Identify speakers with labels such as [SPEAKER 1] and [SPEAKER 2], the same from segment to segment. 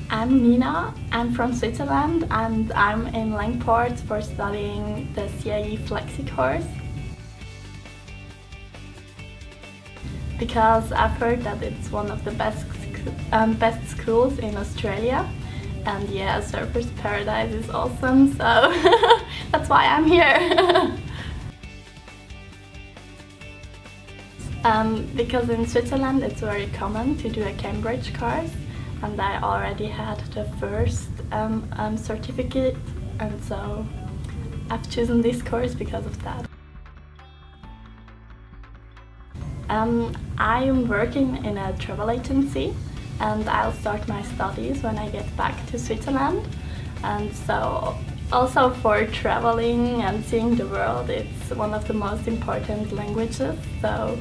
[SPEAKER 1] I'm Nina, I'm from Switzerland and I'm in Langport for studying the CIE Flexi course. Because I've heard that it's one of the best schools in Australia, and yeah, Surfers Paradise is awesome, so that's why I'm here. Because in Switzerland it's very common to do a Cambridge course, and I already had the first certificate, and so I've chosen this course because of that. I am working in a travel agency, and I'll start my studies when I get back to Switzerland. And so also for traveling and seeing the world, it's one of the most important languages. So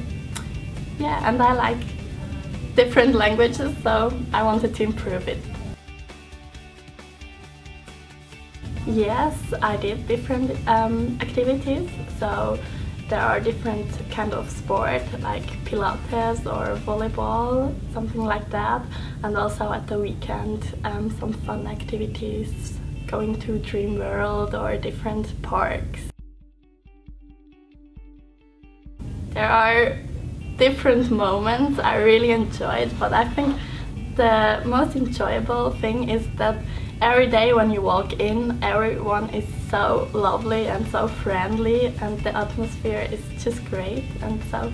[SPEAKER 1] yeah, and I like different languages, so I wanted to improve it. Yes, I did different activities. So there are different kind of sport like Pilates or volleyball, something like that, and also at the weekend some fun activities, going to Dream World or different parks. There are different moments I really enjoyed, but I think the most enjoyable thing is that every day when you walk in, everyone is so lovely and so friendly, and the atmosphere is just great, and so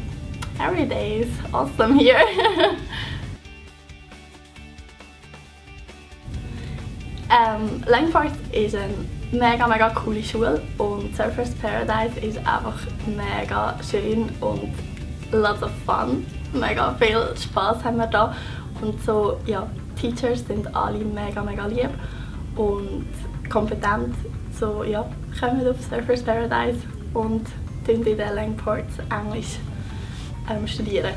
[SPEAKER 1] every day is awesome here. Langport ist eine mega coole Schule und Surfers Paradise ist einfach mega schön und lots of fun. Mega viel Spaß haben wir da, und so, ja, Teachers sind alle mega lieb und kompetent. So, ja, kommt auf Surfers Paradise und in den Langports Englisch studieren.